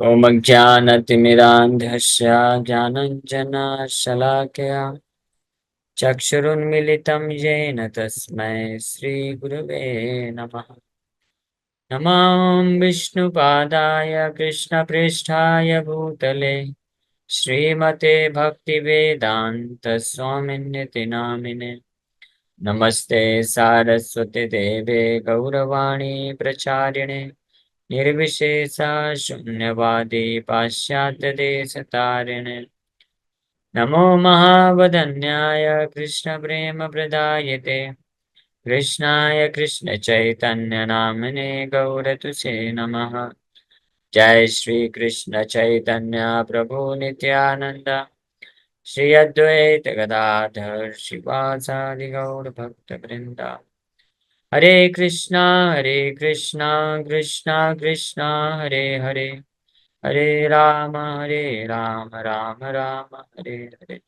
ॐ अज्ञानतिमिरान्धस्य ज्ञानञ्जनशलाकया चक्षुरुन्मिलितं येन तस्मै श्रीगुरवे नमः। नमां विष्णुपादाय कृष्णप्रेष्ठाय भूतले श्रीमते भक्तिवेदान्तस्वामिन्यति नामिने। नमस्ते सारस्वती देवे गौरवाणी प्रचारिणे निर्विशेषा शून्यवादी पाश्चात्यदेशतारिणे। नमो महावदन्याय कृष्णप्रेमप्रदायते कृष्णाय कृष्णचैतन्यनामिने गौरतुसे नमः। जय श्री कृष्ण चैतन्य प्रभु नित्यानंद श्री अद्वैत गदाधर शिवासादि गौर भक्त वृंदा। हरे कृष्णा कृष्णा कृष्णा हरे हरे हरे राम राम राम हरे हरे।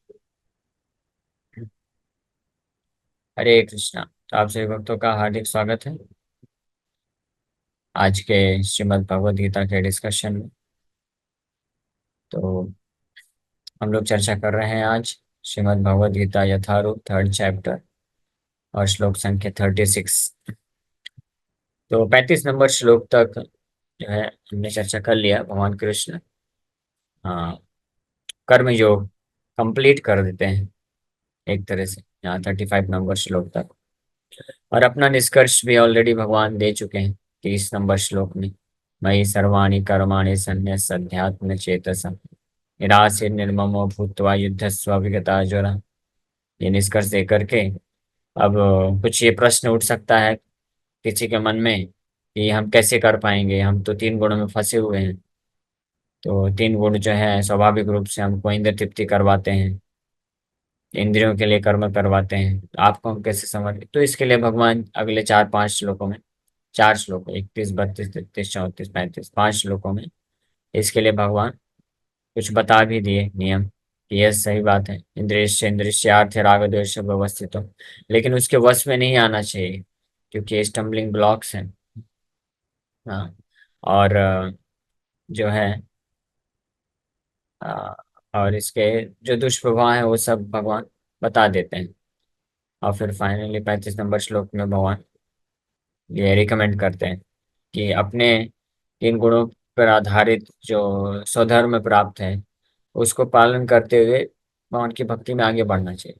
हरे कृष्णा। तो आप सभी भक्तों का हार्दिक स्वागत है आज के श्रीमद् भगवद गीता के डिस्कशन में। तो हम लोग चर्चा कर रहे हैं आज श्रीमद् भगवद गीता यथारूप थर्ड चैप्टर और श्लोक संख्या 36। तो 35 नंबर श्लोक तक जो है हमने चर्चा कर लिया। भगवान कृष्ण हाँ कर्म योग कंप्लीट कर देते हैं एक तरह से यहाँ 35 नंबर श्लोक तक, और अपना निष्कर्ष भी ऑलरेडी भगवान दे चुके हैं 30 नंबर श्लोक में। मयि सर्वाणि कर्माणि सन्न्यस्याध्यात्म चेतसा निराशीर निर्ममो भूत्वा युद्धस्व विगताजुर। ये निष्कर्ष दे करके अब कुछ ये प्रश्न उठ सकता है किसी के मन में कि हम कैसे कर पाएंगे, हम तो 3 गुणों में फंसे हुए हैं। तो 3 गुण जो है स्वाभाविक रूप से हमको इंद्र तृप्ति करवाते हैं, इंद्रियों के लिए कर्म करवाते हैं। तो आपको हम कैसे समझ, तो इसके लिए भगवान अगले 4-5 श्लोकों में, 4 श्लोक 31 32 33 34 35 5 श्लोकों में इसके लिए भगवान कुछ बता भी दिए नियम कि यह सही बात है। इंद्रियार्थ राग द्वेष व्यवस्थित हो, लेकिन उसके वश में नहीं आना चाहिए क्योंकि ये स्टम्बलिंग ब्लॉक्स हैं। हाँ, और जो है अ, और इसके जो दुष्प्रभाव है वो सब भगवान बता देते हैं। और फिर फाइनली 35 नंबर श्लोक में भगवान ये रिकमेंड करते हैं कि अपने 3 गुणों पर आधारित जो स्वधर्म प्राप्त है उसको पालन करते हुए भगवान की भक्ति में आगे बढ़ना चाहिए।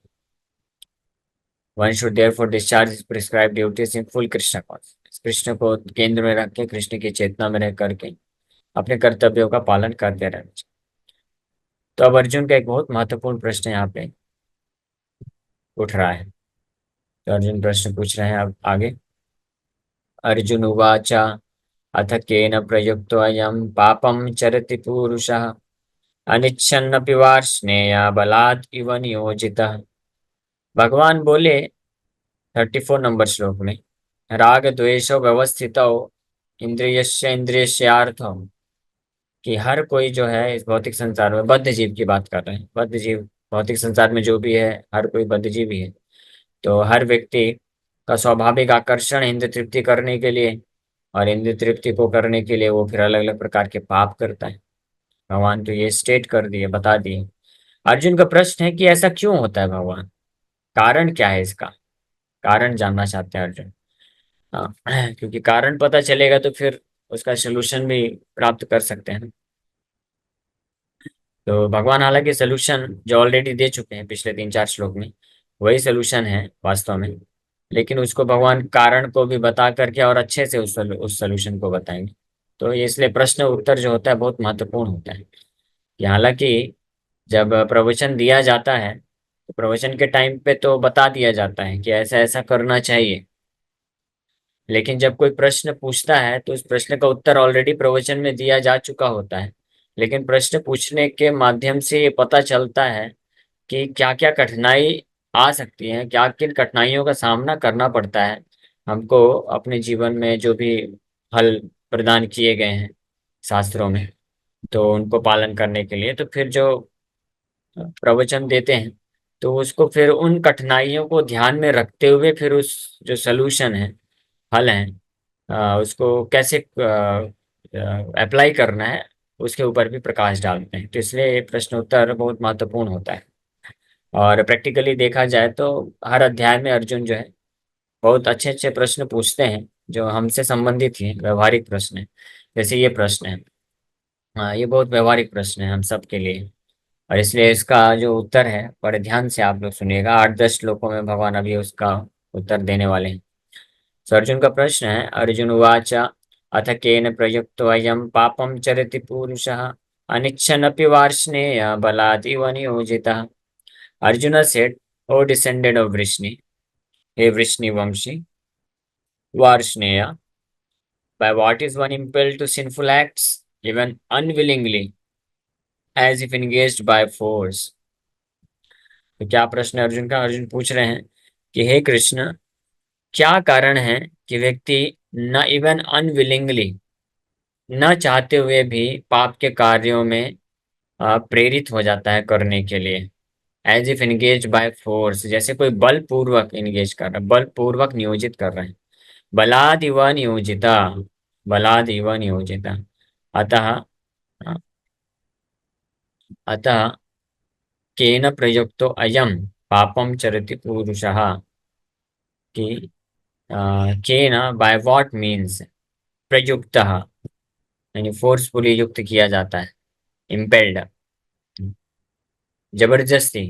One should therefore discharge prescribe duties in full Krishna consciousness. Krishna को केंद्र में रख के, कृष्ण की चेतना में रह करके अपने कर्तव्यों का पालन करते रहना चाहिए। तो अब अर्जुन का एक बहुत महत्वपूर्ण प्रश्न यहाँ पे उठ रहा है। तो अर्जुन प्रश्न पूछ रहे हैं अब आगे। अर्जुन उवाच अथ केन प्रयुक्तोऽयं पापं चरति पूरुषः अनिच्छन्नपि वार्ष्णेय बलात् इव नियोजितः। भगवान बोले 34 नंबर श्लोक में, राग द्वेषो व्यवस्थितौ इंद्रियस्य इंद्रियस्यार्थौ। कि हर कोई जो है इस भौतिक संसार में, बद्ध जीव की बात कर रहे हैं, बद्ध जीव भौतिक संसार में जो भी है हर कोई बद्ध जीव ही है। तो हर व्यक्ति का स्वाभाविक आकर्षण इंद्र तृप्ति करने के लिए, और इंद्र तृप्ति को करने के लिए वो फिर अलग अलग प्रकार के पाप करता है। भगवान तो ये स्टेट कर दिए, बता दिए। अर्जुन का प्रश्न है कि ऐसा क्यों होता है भगवान, कारण क्या है इसका, कारण जानना चाहते हैं अर्जुन। हाँ क्योंकि कारण पता चलेगा तो फिर उसका सोल्यूशन भी प्राप्त कर सकते हैं। तो भगवान हालांकि सोल्यूशन जो ऑलरेडी दे चुके हैं पिछले 3-4 श्लोक में वही सोल्यूशन है वास्तव में, लेकिन उसको भगवान कारण को भी बता करके और अच्छे से उस सोल्यूशन को बताएंगे। तो ये इसलिए प्रश्न उत्तर जो होता है बहुत महत्वपूर्ण होता है। कि हालांकि जब प्रवचन दिया जाता है तो प्रवचन के टाइम पे तो बता दिया जाता है कि ऐसा ऐसा करना चाहिए, लेकिन जब कोई प्रश्न पूछता है तो उस प्रश्न का उत्तर ऑलरेडी प्रवचन में दिया जा चुका होता है। लेकिन प्रश्न पूछने के माध्यम से ये पता चलता है कि क्या क्या कठिनाई आ सकती है, क्या किन कठिनाइयों का सामना करना पड़ता है हमको अपने जीवन में, जो भी फल प्रदान किए गए हैं शास्त्रों में, तो उनको पालन करने के लिए। तो फिर जो प्रवचन देते हैं तो उसको फिर उन कठिनाइयों को ध्यान में रखते हुए फिर उस जो सलूशन है, हल है, उसको कैसे अप्लाई करना है, उसके ऊपर भी प्रकाश डालते हैं। तो इसलिए ये प्रश्न उत्तर बहुत महत्वपूर्ण होता है। और प्रैक्टिकली देखा जाए तो हर अध्याय में अर्जुन जो है बहुत अच्छे अच्छे प्रश्न पूछते हैं जो हमसे संबंधित हैं, व्यवहारिक प्रश्न है। जैसे ये प्रश्न है, हाँ ये बहुत व्यवहारिक प्रश्न है हम सब के लिए। और इसलिए इसका जो उत्तर है बड़े ध्यान से आप लोग सुनिएगा, 8-10 श्लोकों में भगवान अभी उसका उत्तर देने वाले हैं। तो अर्जुन का प्रश्न है, अर्जुन उवाच अथ केन प्रयुक्तो अयं पापं चरति पुरुषः अनिच्छन्नपि वार्ष्णेय बलादिव नियोजितः। Arjun said, O descended of Vrishni, हे वृष्णि वंशी Varshneya, by what is one impelled to sinful acts even unwillingly as if engaged by force। तो क्या प्रश्न है अर्जुन का? अर्जुन पूछ रहे हैं कि हे कृष्ण, क्या कारण है कि व्यक्ति न इवन अनविलिंगली, न चाहते हुए भी पाप के कार्यों में प्रेरित हो जाता है करने के लिए। As if engage by force, जैसे कोई बलपूर्वक एंगेज कर रहा है, बलपूर्वक नियोजित कर रहे हैं। बलाद इव नियोजिता, बलाद इव नियोजिता। अतः अतः केन प्रयुक्तो अयम पापम चरति पुरुषः, कि केन बाय व्हाट मीन्स प्रयुक्तः, यानी फोर्सफुली युक्त किया जाता है, इम्पेल्ड, जबरदस्ती।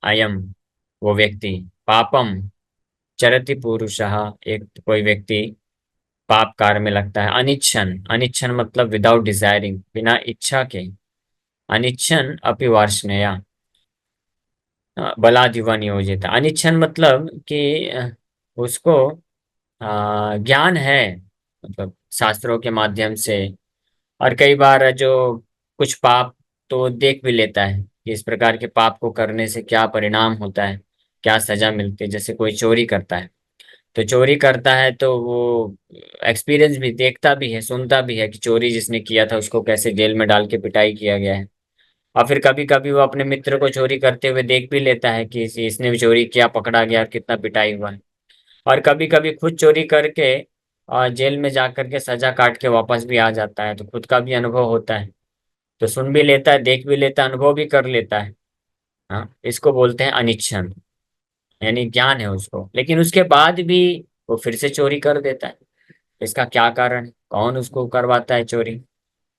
अयम वो व्यक्ति, पापम चरति पुरुषः एक कोई व्यक्ति पाप कार्य में लगता है, अनिच्छन, अनिच्छन मतलब विदाउट डिजायरिंग, बिना इच्छा के, अनिच्छन अपि वार्ष्णेय बलादिव नियोजित। अनिच्छन मतलब कि उसको ज्ञान है, मतलब शास्त्रों के माध्यम से। और कई बार जो कुछ पाप तो देख भी लेता है कि इस प्रकार के पाप को करने से क्या परिणाम होता है, क्या सजा मिलती है। जैसे कोई चोरी करता है, तो चोरी करता है तो वो एक्सपीरियंस भी देखता भी है, सुनता भी है कि चोरी जिसने किया था उसको कैसे जेल में डाल के पिटाई किया गया है। और फिर कभी कभी वो अपने मित्र को चोरी करते हुए देख भी लेता है कि इसने भी चोरी किया, पकड़ा गया और कितना पिटाई हुआ है। और कभी कभी खुद चोरी करके जेल में जा करके सजा काट के वापस भी आ जाता है, तो खुद का भी अनुभव होता है। तो सुन भी लेता है, देख भी लेता है, अनुभव भी कर लेता है। हाँ, इसको बोलते हैं अनिच्छन, यानी ज्ञान है उसको, लेकिन उसके बाद भी वो फिर से चोरी कर देता है। इसका क्या कारण है? कौन उसको करवाता है चोरी?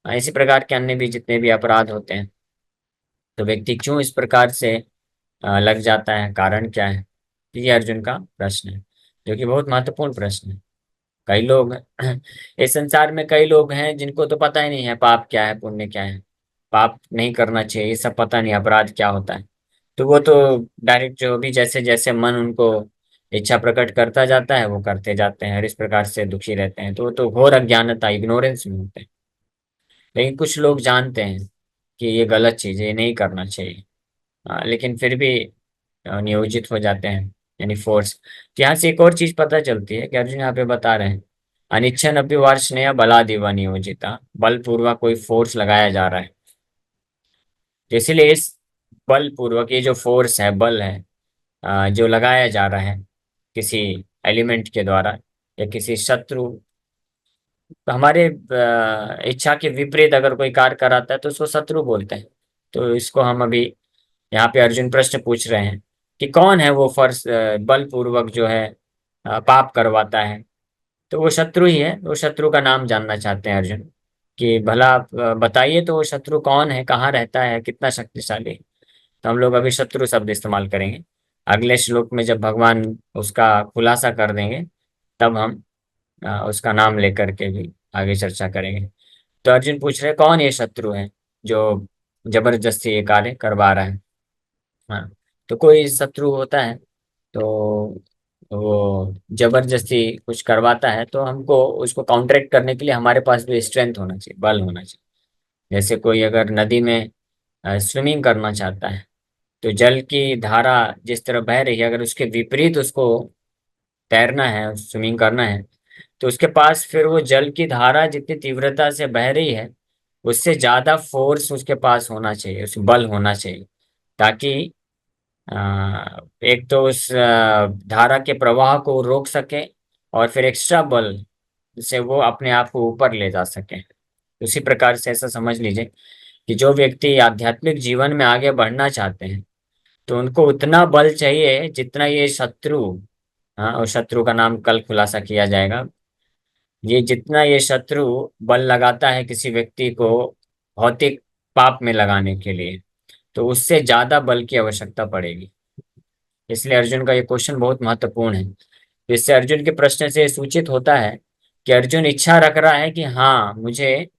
इसी प्रकार के अन्य भी जितने भी अपराध होते हैं, तो व्यक्ति क्यों इस प्रकार से लग जाता है, कारण क्या है? ये अर्जुन का प्रश्न है, जो कि बहुत महत्वपूर्ण प्रश्न है। कई लोग इस संसार में कई लोग हैं जिनको तो पता ही नहीं है पाप क्या है, पुण्य क्या है, पाप नहीं करना चाहिए, ये सब पता नहीं, अपराध क्या होता है। तो वो तो डायरेक्ट जो भी जैसे जैसे मन उनको इच्छा प्रकट करता जाता है वो करते जाते हैं, और इस प्रकार से दुखी रहते हैं। तो वो तो घोर अज्ञानता, इग्नोरेंस में होते हैं। लेकिन कुछ लोग जानते हैं कि ये गलत चीज़ है, ये नहीं करना चाहिए, लेकिन फिर भी नियोजित हो जाते हैं, यानी फोर्स। यहाँ से एक और चीज पता चलती है कि अर्जुन यहाँ पे बता रहे हैं, अनिच्छन अभिवार्ष्णेय बलादिव नियोजिता, बलपूर्वक कोई फोर्स लगाया जा रहा है। तो इसीलिए इस बलपूर्वक, ये जो फोर्स है, बल है, जो लगाया जा रहा है किसी एलिमेंट के द्वारा या किसी शत्रु, तो हमारे इच्छा के विपरीत अगर कोई कार्य कराता है तो उसको शत्रु बोलते हैं। तो इसको हम अभी यहाँ पे अर्जुन प्रश्न पूछ रहे हैं कि कौन है वो फर्ज बलपूर्वक जो है पाप करवाता है। तो वो शत्रु ही है। वो शत्रु का नाम जानना चाहते हैं अर्जुन, कि भला आप बताइए तो वो शत्रु कौन है, कहाँ रहता है, कितना शक्तिशाली है। तो हम लोग अभी शत्रु शब्द इस्तेमाल करेंगे। अगले श्लोक में जब भगवान उसका खुलासा कर देंगे तब हम उसका नाम लेकर के भी आगे चर्चा करेंगे। तो अर्जुन पूछ रहे कौन ये शत्रु है जो जबरदस्ती ये कार्य करवा रहा है। हाँ, तो कोई शत्रु होता है तो वो जबरदस्ती कुछ करवाता है, तो हमको उसको काउंटरैक्ट करने के लिए हमारे पास भी स्ट्रेंथ होना चाहिए, बल होना चाहिए। जैसे कोई अगर नदी में स्विमिंग करना चाहता है, तो जल की धारा जिस तरह बह रही है, अगर उसके विपरीत उसको तैरना है, स्विमिंग करना है, तो उसके पास फिर वो जल की धारा जितनी तीव्रता से बह रही है उससे ज्यादा फोर्स उसके पास होना चाहिए, उस बल होना चाहिए, ताकि एक तो उस धारा के प्रवाह को रोक सके, और फिर एक्स्ट्रा बल से वो अपने आप को ऊपर ले जा सके। उसी प्रकार से ऐसा समझ लीजिए कि जो व्यक्ति आध्यात्मिक जीवन में आगे बढ़ना चाहते हैं तो उनको उतना बल चाहिए जितना ये शत्रु, हाँ, और शत्रु का नाम कल खुलासा किया जाएगा, ये जितना ये शत्रु बल लगाता है किसी व्यक्ति को भौतिक पाप में लगाने के लिए, तो उससे ज्यादा बल की आवश्यकता पड़ेगी। इसलिए अर्जुन का ये क्वेश्चन बहुत महत्वपूर्ण है। तो इससे अर्जुन के प्रश्न से सूचित होता है कि अर्जुन इच्छा रख रहा है कि हाँ, मुझे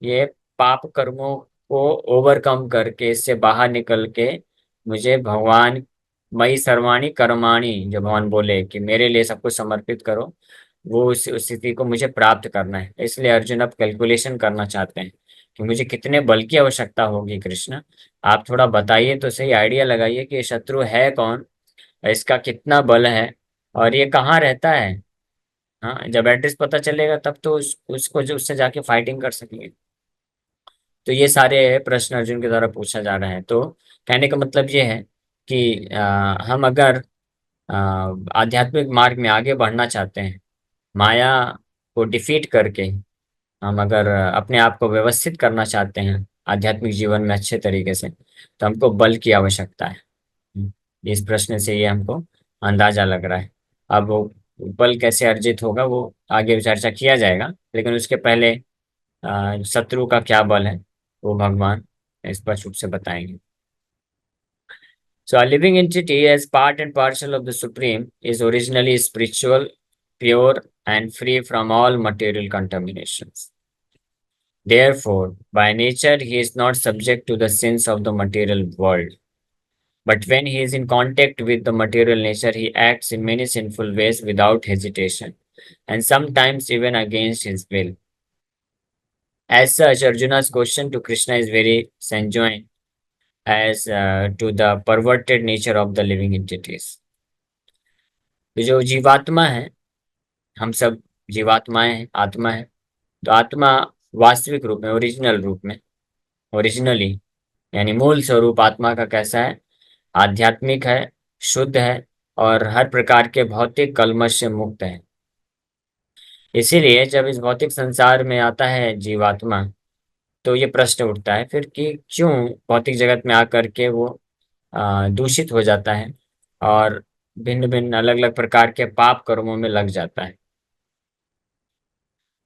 ये पाप कर्मों को ओवरकम करके, इससे बाहर निकल के, मुझे भगवान मई सर्वाणी कर्माणि, जो भगवान बोले कि मेरे लिए सब कुछ समर्पित करो, वो उस स्थिति को मुझे प्राप्त करना है। इसलिए अर्जुन अब कैलकुलेशन करना चाहते हैं कि मुझे कितने बल की आवश्यकता होगी। कृष्ण, आप थोड़ा बताइए तो सही, आइडिया लगाइए कि ये शत्रु है कौन, इसका कितना बल है, और ये कहाँ रहता है। हाँ, जब एड्रेस पता चलेगा तब तो उसको जो उससे जाके फाइटिंग कर सकेंगे। तो ये सारे प्रश्न अर्जुन के द्वारा पूछा जा रहा है। तो कहने का मतलब ये है कि हम अगर अ, आध्यात्मिक मार्ग में आगे बढ़ना चाहते हैं, माया को डिफीट करके हम अगर अपने आप को व्यवस्थित करना चाहते हैं आध्यात्मिक जीवन में अच्छे तरीके से, तो हमको बल की आवश्यकता है। इस प्रश्न से ये हमको अंदाजा लग रहा है। अब वो बल कैसे अर्जित होगा वो आगे चर्चा किया जाएगा, लेकिन उसके पहले शत्रु का क्या बल है वो भगवान स्पष्ट रूप से बताएंगे। So a living entity as part and parcel of the Supreme is originally spiritual, pure, and free from all material contaminations. Therefore, by nature, he is not subject to the sins of the material world. But when he is in contact with the material nature, he acts in many sinful ways without hesitation, and sometimes even against his will. As such, Arjuna's question to Krishna is very sanguine as to the perverted nature of the living entities. तो जो जीवात्मा है, हम सब जीवात्माएं हैं, आत्मा है। तो आत्मा वास्तविक रूप में, ओरिजिनल रूप में, ओरिजिनली यानी मूल स्वरूप आत्मा का कैसा है? आध्यात्मिक है, शुद्ध है, और हर प्रकार के भौतिक कल्मश से मुक्त है। इसीलिए जब इस भौतिक संसार में आता है जीवात्मा, तो ये प्रश्न उठता है फिर कि क्यों भौतिक जगत में आकर के वो दूषित हो जाता है और भिन्न भिन्न अलग अलग प्रकार के पाप कर्मों में लग जाता है,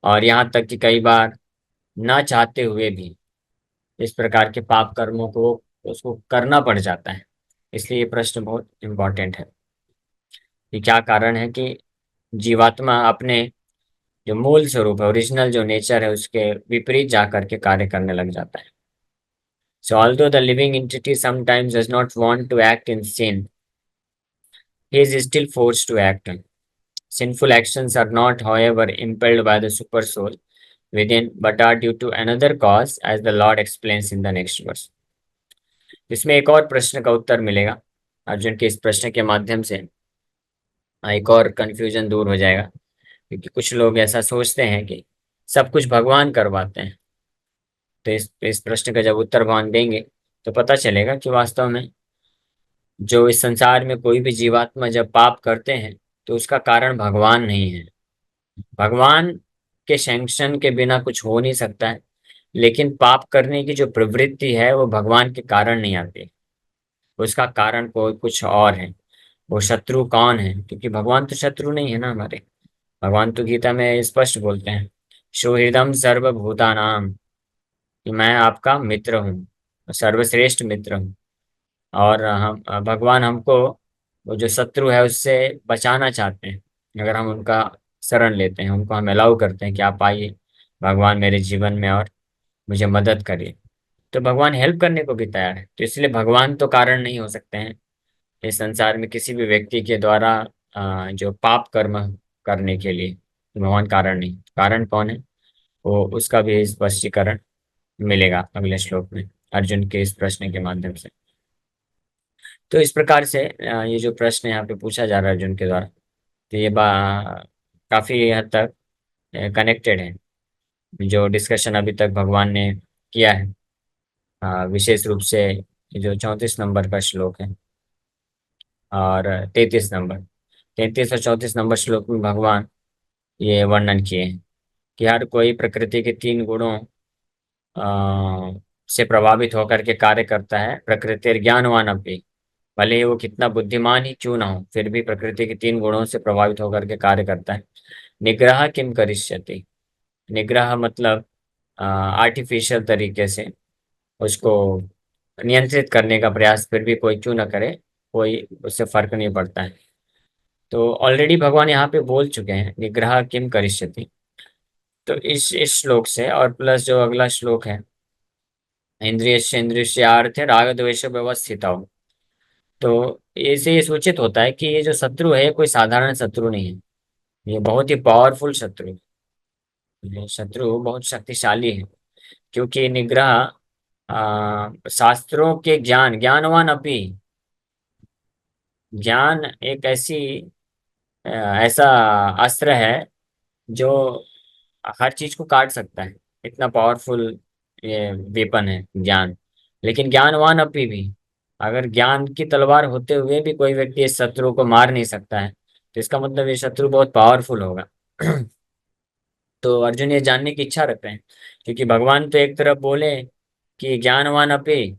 और यहाँ तक कि कई बार ना चाहते हुए भी इस प्रकार के पाप कर्मों को उसको करना पड़ जाता है। इसलिए ये प्रश्न बहुत इम्पोर्टेंट है कि क्या कारण है कि जीवात्मा अपने जो मूल स्वरूप है, ओरिजिनल जो नेचर है, उसके विपरीत जाकर के कार्य करने लग जाता है। So although the living entity sometimes does not want to act in sin, he is still forced to act. Sinful actions are not, however, impelled by the super soul within, but are due to another cause, as the Lord explains in the next verse. इसमें एक और प्रश्न का उत्तर मिलेगा। अर्जुन के इस प्रश्न के माध्यम से एक और कंफ्यूजन दूर हो जाएगा, क्योंकि कुछ लोग ऐसा सोचते हैं कि सब कुछ भगवान करवाते हैं। तो इस प्रश्न का जब उत्तर भगवान देंगे तो पता चलेगा कि वास्तव में जो इस संसार में कोई भी जीवात्मा जब पाप करते हैं तो उसका कारण भगवान नहीं है। भगवान के सैंक्शन के बिना कुछ हो नहीं सकता है, लेकिन पाप करने की जो प्रवृत्ति है वो भगवान के कारण नहीं आती, उसका कारण कोई कुछ और है। वो शत्रु कौन है? क्योंकि भगवान तो शत्रु नहीं है ना हमारे। भगवान तो गीता में स्पष्ट बोलते हैं, सुहृदम सर्वभूतानाम, कि मैं आपका मित्र हूँ, सर्वश्रेष्ठ मित्र हूँ। और हम भगवान हमको वो जो शत्रु है उससे बचाना चाहते हैं। अगर हम उनका शरण लेते हैं, उनको हम अलाउ करते हैं कि आप आइए भगवान मेरे जीवन में और मुझे मदद करिए, तो भगवान हेल्प करने को भी तैयार है। तो इसलिए भगवान तो कारण नहीं हो सकते हैं इस संसार में किसी भी व्यक्ति के द्वारा जो पाप कर्म करने के लिए। तो भगवान कारण नहीं, कारण कौन है वो उसका भी स्पष्टीकरण मिलेगा अगले श्लोक में अर्जुन के इस प्रश्न के माध्यम से। तो इस प्रकार से ये जो प्रश्न यहाँ पे पूछा जा रहा है अर्जुन के द्वारा, तो ये काफी हद तक कनेक्टेड है जो डिस्कशन अभी तक भगवान ने किया है। विशेष रूप से ये जो 34 नंबर का श्लोक है और 33 नंबर, 33 और 34 नंबर श्लोक में भगवान ये वर्णन किए हैं कि हर कोई प्रकृति के 3 गुणों से प्रभावित होकर के कार्य करता है। प्रकृति ज्ञानवान अपनी, भले ही वो कितना बुद्धिमान ही क्यों ना हो, फिर भी प्रकृति के तीन गुणों से प्रभावित होकर के कार्य करता है। निग्रह किम करिष्यति, निग्रह मतलब आर्टिफिशियल तरीके से उसको नियंत्रित करने का प्रयास फिर भी कोई क्यों ना करे, कोई उससे फर्क नहीं पड़ता है। तो ऑलरेडी भगवान यहाँ पे बोल चुके हैं निग्रह किम करिष्यति। तो इस श्लोक से और प्लस जो अगला श्लोक है, इंद्रियस्येन्द्रियस्यार्थ राग द्वेष व्यवस्थित हो, तो इससे ये सूचित होता है कि ये जो शत्रु है ये कोई साधारण शत्रु नहीं है, ये बहुत ही पावरफुल शत्रु है। ये शत्रु बहुत शक्तिशाली है, क्योंकि निग्रह शास्त्रों के ज्ञानवान अपनी, ज्ञान एक ऐसा अस्त्र है जो हर चीज को काट सकता है। इतना पावरफुल ये वेपन है ज्ञान। लेकिन ज्ञानवान अभी भी, अगर ज्ञान की तलवार होते हुए भी कोई व्यक्ति इस शत्रु को मार नहीं सकता है, तो इसका मतलब ये शत्रु बहुत पावरफुल होगा। तो अर्जुन ये जानने की इच्छा रखते हैं, क्योंकि भगवान तो एक तरफ बोले कि ज्ञानवान अपि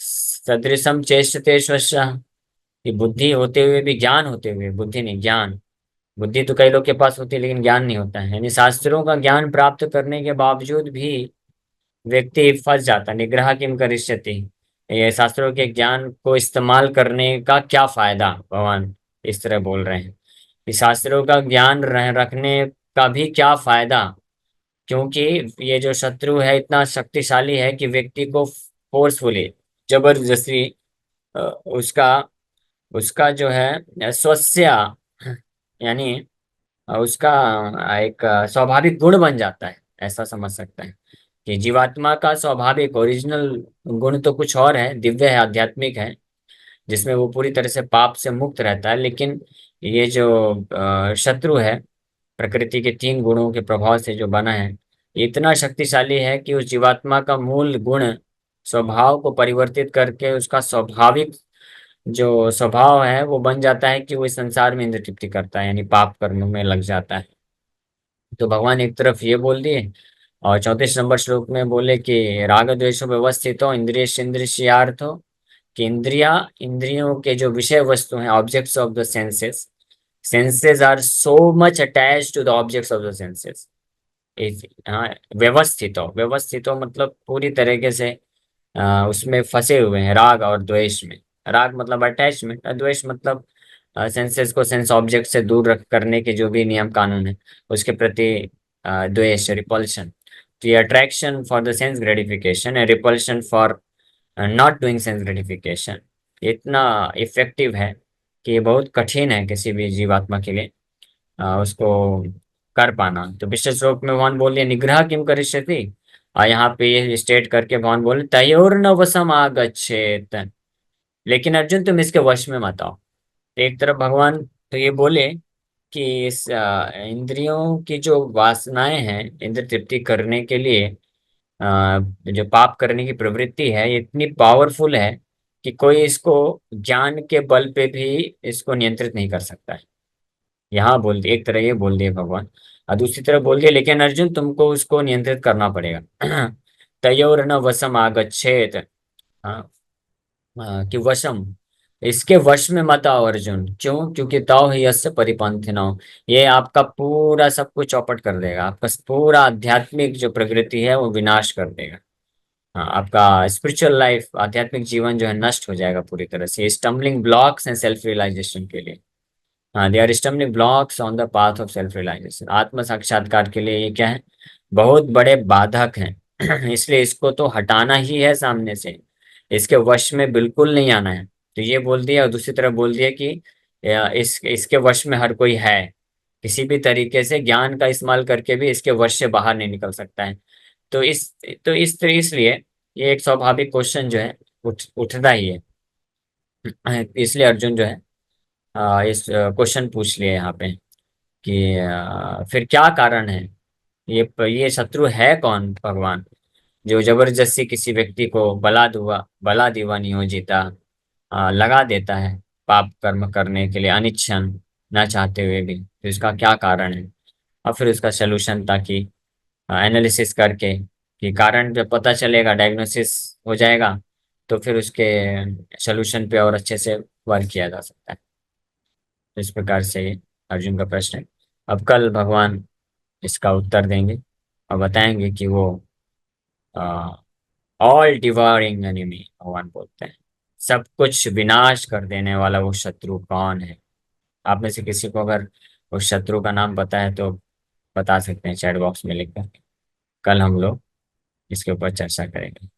सदृशम चेष्टते स्वस्य, कि बुद्धि होते हुए भी, ज्ञान होते हुए, बुद्धि नहीं ज्ञान, बुद्धि तो कई लोग के पास होती है लेकिन ज्ञान नहीं होता है, यानी शास्त्रों का ज्ञान प्राप्त करने के बावजूद भी व्यक्ति फंस जाता है। निग्रह किम करिष्यति, ये शास्त्रों के ज्ञान को इस्तेमाल करने का क्या फायदा, भगवान इस तरह बोल रहे हैं कि शास्त्रों का ज्ञान रखने का भी क्या फायदा, क्योंकि ये जो शत्रु है इतना शक्तिशाली है कि व्यक्ति को फोर्सफुली, जबरदस्ती अ, उसका उसका जो है स्वस्य, यानी उसका एक स्वाभाविक गुण बन जाता है, ऐसा समझ सकते हैं कि जीवात्मा का स्वाभाविक ओरिजिनल गुण तो कुछ और है, दिव्य है, आध्यात्मिक है, जिसमें वो पूरी तरह से पाप से मुक्त रहता है। लेकिन ये जो शत्रु है, प्रकृति के तीन गुणों के प्रभाव से जो बना है, ये इतना शक्तिशाली है कि उस जीवात्मा का मूल गुण स्वभाव को परिवर्तित करके उसका स्वाभाविक जो स्वभाव है वो बन जाता है कि वो इस संसार में इंद्र तृप्ति करता है, यानी पाप कर्म में लग जाता है। तो भगवान एक तरफ ये बोल दिए, और 34 नंबर श्लोक में बोले कि राग द्वेषो व्यवस्थित हो इंद्रियार्थ हो, कि इंद्रियों के जो विषय वस्तु हैं, objects of the senses, senses are so much attach to the objects of the senses. हाँ, व्यवस्थित हो मतलब पूरी तरीके से उसमें फंसे हुए हैं, राग और द्वेष में। राग मतलब अटैचमेंट, द्वेष मतलब सेंसेस को सेंस ऑब्जेक्ट से दूर रख करने के जो भी नियम कानून है उसके प्रति द्वेष, रिपल्शन। तो ये attraction for the sense gratification है, repulsion for not doing sense gratification, इतना इफेक्टिव है कि ये बहुत कठिन है किसी भी जीवात्मा के लिए उसको कर पाना। तो पिछले श्लोक में भगवान बोल रहे निग्रह किम करिष्यति, और यहाँ पे ये स्टेट करके भगवान बोले तयोर न वसम आगच्छेत, लेकिन अर्जुन तुम इसके वश में मत आओ। तो एक तरफ भगवान तो ये बोले कि इस इंद्रियों की जो वासनाएं हैं, इंद्र तृप्ति करने के लिए जो पाप करने की प्रवृत्ति है, ये इतनी पावरफुल है कि कोई इसको ज्ञान के बल पे भी इसको नियंत्रित नहीं कर सकता है। यहाँ बोल दिए, एक तरह ये बोल दिए भगवान, और दूसरी तरफ बोल दिए लेकिन अर्जुन तुमको उसको नियंत्रित करना पड़ेगा। तयोर न वसम आगच्छेत, हाँ, कि वशम, इसके वश में मत आओ अर्जुन। क्यों? क्योंकि ताओ ही यस्य परिपंथिनो, ये आपका पूरा सब कुछ चौपट कर देगा, आपका पूरा आध्यात्मिक जो प्रकृति है वो विनाश कर देगा। हाँ, आपका स्पिरिचुअल लाइफ, आध्यात्मिक जीवन जो है नष्ट हो जाएगा पूरी तरह से। स्टम्बलिंग ब्लॉक्स हैं सेल्फ रियलाइजेशन के लिए। हाँ, they are stumbling blocks on the path of self realisation, आत्म साक्षात्कार के लिए ये क्या है, बहुत बड़े बाधक हैं। इसलिए इसको तो हटाना ही है सामने से, इसके वश में बिल्कुल नहीं आना है। तो ये बोल दिया, और दूसरी तरफ बोल दिया कि इसके वश में हर कोई है, किसी भी तरीके से ज्ञान का इस्तेमाल करके भी इसके वश से बाहर नहीं निकल सकता है। तो इसलिए ये एक स्वाभाविक क्वेश्चन जो है उठता ही है। इसलिए अर्जुन जो है इस क्वेश्चन पूछ लिए यहाँ पे कि फिर क्या कारण है, ये शत्रु है कौन, भगवान जो जबरदस्ती किसी व्यक्ति को बला दीवा नियोजिता लगा देता है पाप कर्म करने के लिए अनिच्छन, ना चाहते हुए भी, तो इसका क्या कारण है। और फिर उसका सलूशन ताकि एनालिसिस करके कि कारण जब पता चलेगा, डायग्नोसिस हो जाएगा, तो फिर उसके सोल्यूशन पे और अच्छे से वर्क किया जा सकता है। तो इस प्रकार से ये अर्जुन का प्रश्न है। अब कल भगवान इसका उत्तर देंगे और बताएंगे कि वो ऑल डिवाइंग एनिमी भगवान बोलते हैं, सब कुछ विनाश कर देने वाला वो शत्रु कौन है। आप में से किसी को अगर उस शत्रु का नाम पता है तो बता सकते हैं चैट बॉक्स में लिखकर। कल हम लोग इसके ऊपर चर्चा करेंगे।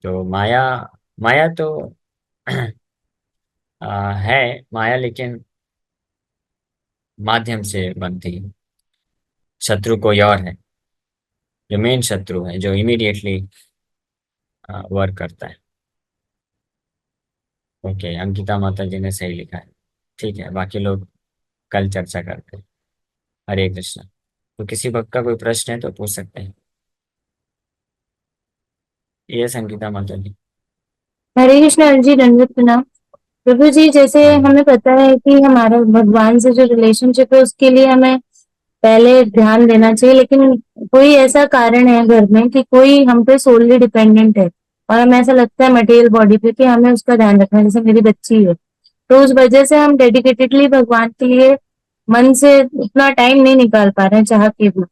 तो माया, माया तो है माया, लेकिन माध्यम से बनती है। शत्रु कोई और है, जो मेन शत्रु है, जो इमीडिएटली वर्क करता है। ओके, अंकिता माता जी ने सही लिखा है। ठीक है, बाकी लोग कल चर्चा करते हैं। हरे कृष्णा। तो किसी भक्त का कोई प्रश्न है तो पूछ सकते हैं। ये संगीता माता जी। हरे कृष्ण जी, दंडवत प्रणाम। प्रभु जी, जैसे हाँ जी। हमें पता है कि हमारा भगवान से जो रिलेशनशिप है उसके लिए हमें पहले ध्यान देना चाहिए, लेकिन कोई ऐसा कारण है घर में कि कोई हम पे सोलली डिपेंडेंट है और हमें ऐसा लगता है मटेरियल बॉडी पे कि हमें उसका ध्यान रखना है, जैसे मेरी बच्ची है। तो उस वजह से हम डेडिकेटेडली भगवान के लिए मन से उतना टाइम नहीं निकाल पा रहे हैं चाह के भी।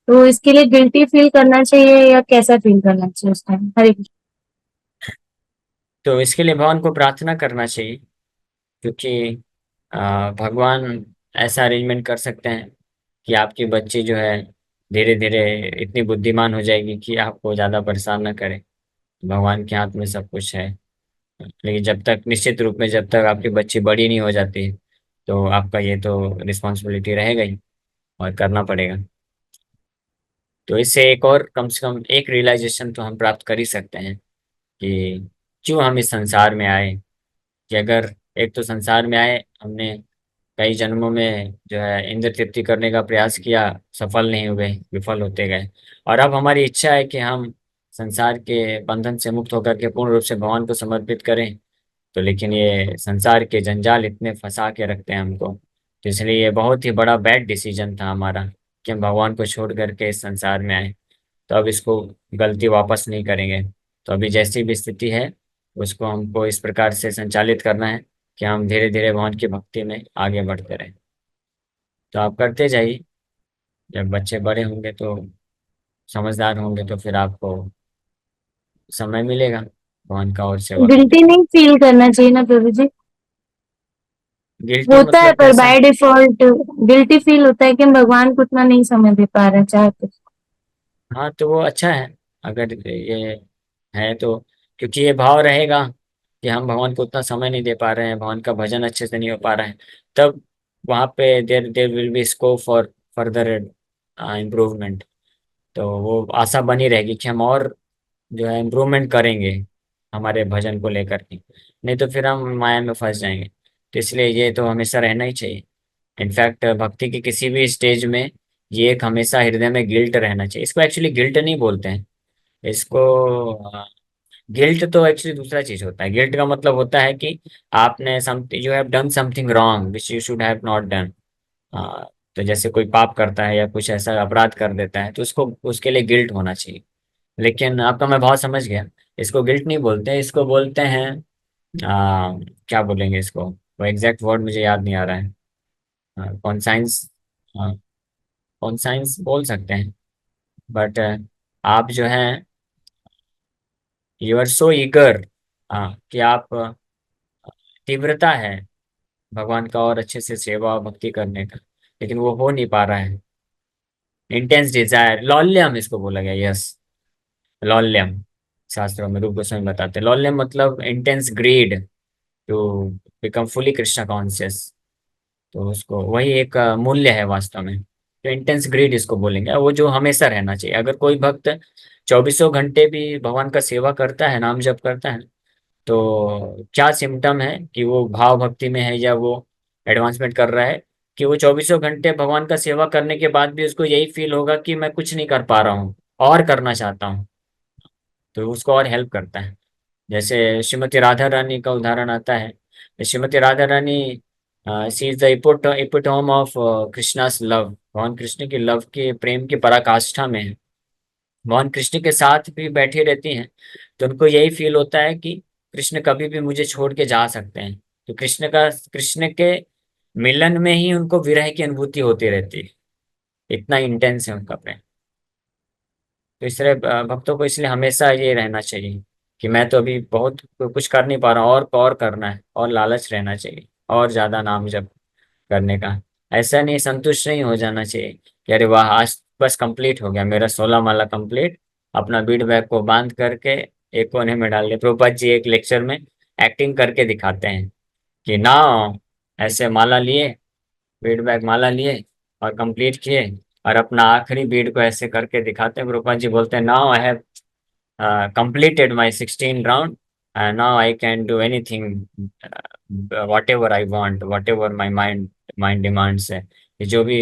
तो इसके लिए गिल्टी फील करना चाहिए या कैसा फील करना चाहिए उस टाइम? हरे कृष्ण। तो इसके लिए भगवान को प्रार्थना करना चाहिए, क्योंकि भगवान ऐसा अरेंजमेंट कर सकते हैं कि आपकी बच्ची जो है धीरे धीरे इतनी बुद्धिमान हो जाएगी कि आपको ज़्यादा परेशान ना करे। भगवान के हाथ में सब कुछ है। लेकिन जब तक, निश्चित रूप में जब तक आपकी बच्ची बड़ी नहीं हो जाती, तो आपका ये तो रिस्पॉन्सिबिलिटी रहेगा ही और करना पड़ेगा। तो इससे एक और, कम से कम एक रियलाइजेशन तो हम प्राप्त कर ही सकते हैं कि क्यों हम इस संसार में आए। कि अगर एक तो संसार में आए, हमने कई जन्मों में जो है इंद्र तृप्ति करने का प्रयास किया, सफल नहीं हुए, विफल होते गए। और अब हमारी इच्छा है कि हम संसार के बंधन से मुक्त होकर के पूर्ण रूप से भगवान को समर्पित करें। तो लेकिन ये संसार के जंजाल इतने फंसा के रखते हैं हमको, तो इसलिए ये बहुत ही बड़ा बैड डिसीजन था हमारा कि हम भगवान को छोड़ करके इस संसार में आए। तो अब इसको गलती वापस नहीं करेंगे। तो अभी जैसी भी स्थिति है, उसको हमको इस प्रकार से संचालित करना है कि हम धीरे धीरे भगवान की भक्ति में आगे बढ़ते रहें। तो आप करते जाइए। जब बच्चे बड़े होंगे तो, समझदार होंगे, तो फिर आपको समय मिलेगा भगवान का और सेवा करने गिल्टी का। नहीं फील करना चाहिए ना प्रभु जी? गिल्टी होता है मतलब पर कैसा? बाय डिफॉल्ट गिल्टी फील होता है कि हम भगवान को उतना नहीं समय दे पा रहे हैं चाहते। हाँ, तो वो अच्छा है अगर ये है तो, क्योंकि ये भाव रहेगा कि हम भगवान को उतना समय नहीं दे पा रहे हैं, भगवान का भजन अच्छे से नहीं हो पा रहा है, तब वहाँ पे there there will be scope for further improvement. तो वो आशा बनी रहेगी कि हम और जो है इम्प्रूवमेंट करेंगे हमारे भजन को लेकर के। नहीं तो फिर हम माया में फंस जाएंगे। तो इसलिए ये तो हमेशा रहना ही चाहिए। इनफैक्ट भक्ति के किसी भी स्टेज में ये एक हमेशा हृदय में गिल्ट रहना चाहिए। इसको एक्चुअली गिल्ट नहीं बोलते हैं, इसको गिल्ट तो एक्चुअली दूसरा चीज होता है। गिल्ट का मतलब होता है कि आपने something, you have done something wrong which you should have not done. तो जैसे कोई पाप करता है या कुछ ऐसा अपराध कर देता है, तो उसको, उसके लिए गिल्ट होना चाहिए। लेकिन आपका मैं बहुत समझ गया। इसको गिल्ट नहीं बोलते, इसको बोलते हैं क्या बोलेंगे इसको, वो एग्जैक्ट वर्ड मुझे याद नहीं आ रहा है। कॉन्साइंस, कॉन्साइंस बोल सकते हैं। बट आप जो है, यू आर सो ईगर, कि आप तीव्रता है भगवान का और अच्छे से सेवा और भक्ति करने का, लेकिन वो हो नहीं पा रहा है। इंटेंस डिजायर, लौल्यम इसको बोला गया, यस, लौल्यम। शास्त्रों में रूप गोस्वामी बताते हैं लौल्यम मतलब intense greed to become fully Krishna conscious. तो उसको वही एक मूल्य है वास्तव में। तो इंटेंस ग्रीड इसको बोलेंगे, वो जो हमेशा रहना चाहिए। अगर कोई भक्त चौबीसों घंटे भी भगवान का सेवा करता है, नाम जप करता है, तो क्या सिम्टम है कि वो भाव भक्ति में है या वो एडवांसमेंट कर रहा है? कि वो चौबीसों घंटे भगवान का सेवा करने के बाद भी उसको यही फील होगा कि मैं कुछ नहीं कर पा रहा हूँ और करना चाहता हूँ। तो उसको और हेल्प करता है। जैसे श्रीमती राधा रानी का उदाहरण आता है। Shrimati Radha Rani, she is the epitome of Krishna's लव। भगवान कृष्ण की लव के, प्रेम की पराकाष्ठा में है। भगवान कृष्ण के साथ भी बैठी रहती हैं, तो उनको यही फील होता है कि कृष्ण कभी भी मुझे छोड़ के जा सकते हैं। तो कृष्ण के मिलन में ही उनको विरह की अनुभूति होती रहती है, इतना इंटेंस है उनका प्रेम। तो इस तरह भक्तों को इसलिए हमेशा ये रहना चाहिए कि मैं तो अभी बहुत कुछ कर नहीं पा रहा हूँ, और करना है, और लालच रहना चाहिए, और ज्यादा नाम जप करने का। ऐसा नहीं, संतुष्ट नहीं हो जाना चाहिए कि अरे वाह आज बस कंप्लीट हो गया मेरा 16 माला कंप्लीट, अपना बीड बैग को बांध करके एक कोने में डाल दिया। प्रभुपाद जी एक लेक्चर में एक्टिंग करके दिखाते हैं कि ना, ऐसे माला लिए, बीड बैग माला लिए और कंप्लीट किए, और अपना आखिरी बीड को ऐसे करके दिखाते हैं। प्रभुपाद जी बोलते हैं now I have completed my 16 round, and now I can do anything, whatever I want, whatever my mind demands है, कि जो भी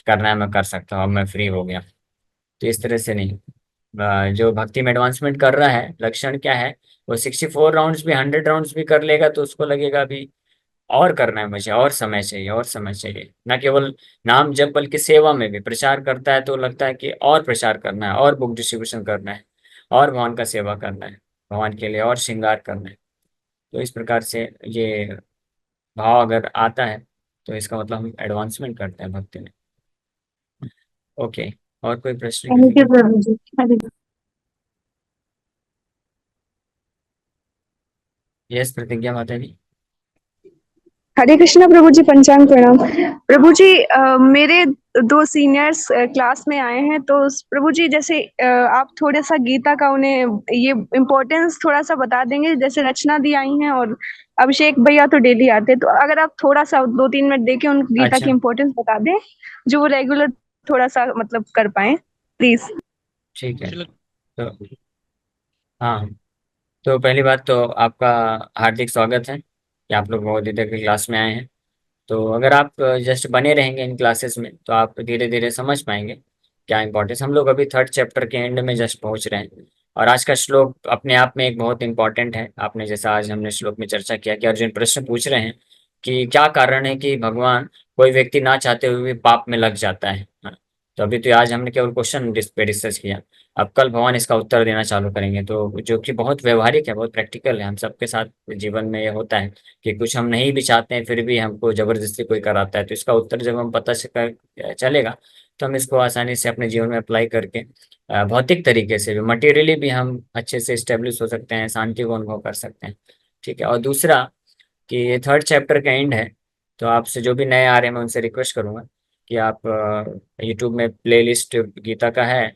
करना है मैं कर सकता हूँ, अब मैं फ्री हो गया। तो इस तरह से नहीं। जो भक्ति में एडवांसमेंट कर रहा है, लक्षण क्या है, वो 64 राउंड्स भी 100 राउंड्स भी कर लेगा तो उसको लगेगा अभी और करना है मुझे, और समय चाहिए, और समय चाहिए। न केवल नाम जप बल्कि सेवा में भी प्रचार करता है तो लगता है कि और प्रचार करना है, और बुक डिस्ट्रीब्यूशन करना है, और भगवान का सेवा करना है, भगवान के लिए और श्रृंगार करना है। तो इस प्रकार से ये भाव अगर आता है तो इसका मतलब हम एडवांसमेंट करते हैं भक्ति में। ओके, और कोई प्रश्न थैंक किसी यू का? प्रभु जी। हरे यस प्रतिज्ञा माता जी। हरे कृष्णा प्रभु जी, पंचांग प्रणाम। प्रभु जी, मेरे दो सीनियर्स क्लास में आए हैं, तो प्रभु जी जैसे आप थोड़ा सा गीता का उन्हें ये इम्पोर्टेंस थोड़ा सा बता देंगे। जैसे रचना दी आई हैं और अभिषेक भैया तो डेली आते हैं, तो अगर आप थोड़ा सा 2-3 मिनट देके उन गीता की अच्छा, इम्पोर्टेंस बता दें, जो वो रेगुलर थोड़ा सा मतलब कर पाए, प्लीज। ठीक है। तो हाँ, तो पहली बात तो आपका हार्दिक स्वागत है कि आप लोग बहुत देर की क्लास में आए हैं। तो अगर आप जस्ट बने रहेंगे इन क्लासेस में तो आप धीरे धीरे समझ पाएंगे क्या इंपॉर्टेंस। हम लोग अभी थर्ड चैप्टर के एंड में जस्ट पहुंच रहे हैं, और आज का श्लोक अपने आप में एक बहुत इंपॉर्टेंट है। आपने जैसा आज हमने श्लोक में चर्चा किया कि अर्जुन प्रश्न पूछ रहे हैं कि क्या कारण है कि भगवान, कोई व्यक्ति ना चाहते हुए भी पाप में लग जाता है। हाँ, तो अभी तो आज हमने केवल क्वेश्चन पे डिस्कस किया, अब कल भगवान इसका उत्तर देना चालू करेंगे, तो जो कि बहुत व्यवहारिक है, बहुत प्रैक्टिकल है। हम सबके साथ जीवन में ये होता है कि कुछ हम नहीं भी चाहते हैं फिर भी हमको जबरदस्ती कोई कराता है, तो इसका उत्तर जब हम पता चलेगा तो हम इसको आसानी से अपने जीवन में अप्लाई करके भौतिक तरीके से भी, मटेरियली भी हम अच्छे से स्टेब्लिश हो सकते हैं, शांति को अनुभव कर सकते हैं। ठीक है। और दूसरा कि ये थर्ड चैप्टर का एंड है, तो आपसे जो भी नए आ रहे हैं मैं उनसे रिक्वेस्ट करूंगा कि आप यूट्यूब में प्लेलिस्ट गीता का है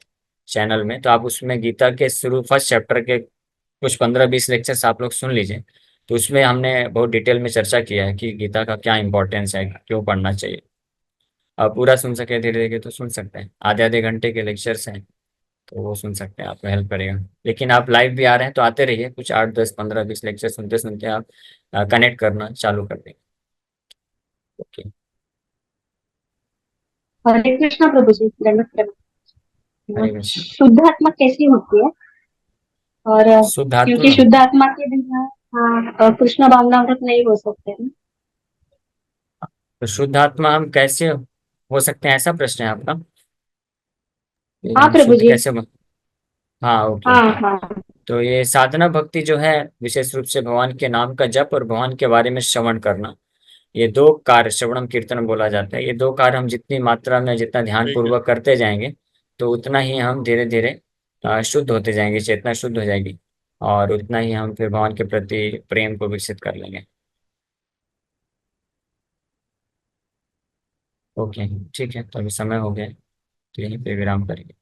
चैनल में, तो आप उसमें गीता के शुरू फर्स्ट चैप्टर के कुछ 15-20 लेक्चर्स आप लोग सुन लीजिए। तो उसमें हमने बहुत डिटेल में चर्चा किया है कि गीता का क्या इंपॉर्टेंस है, क्यों पढ़ना चाहिए। आप पूरा सुन सके धीरे धीरे तो सुन सकते हैं, आधे आधे घंटे के लेक्चर्स हैं, तो वो सुन सकते हैं, आपको हेल्प करेगा। लेकिन आप लाइव भी आ रहे हैं तो आते रहिए, कुछ 8 10 15 20 लेक्चर सुनते सुनते आप कनेक्ट करना चालू कर देंगे। ओके। हरे कृष्णा प्रभु जी, दंडवत हरे प्रणाम। कृष्ण। शुद्ध आत्मा कैसी होती है? और क्योंकि शुद्धात्मा। शुद्ध आत्मा के बिना कृष्ण भावनामृत नहीं हो सकते ना। तो शुद्धात्मा हम कैसे हो सकते हैं, ऐसा प्रश्न है आपका कि हाँ हम प्रभु शुद्ध जी। कैसे हाँ, ओके हाँ ओके। हाँ। तो ये साधना भक्ति जो है, विशेष रूप से भगवान के नाम का जप और भगवान के बारे में श्रवण करना, ये दो कार्य, श्रवणम कीर्तन बोला जाता है, ये दो कार्य हम जितनी मात्रा में, जितना ध्यान पूर्वक करते जाएंगे तो उतना ही हम धीरे धीरे शुद्ध होते जाएंगे, चेतना शुद्ध हो जाएगी, और उतना ही हम फिर भगवान के प्रति प्रेम को विकसित कर लेंगे। ओके, ठीक है। तो अभी समय हो गया है, तो यहीं पे विराम करेंगे।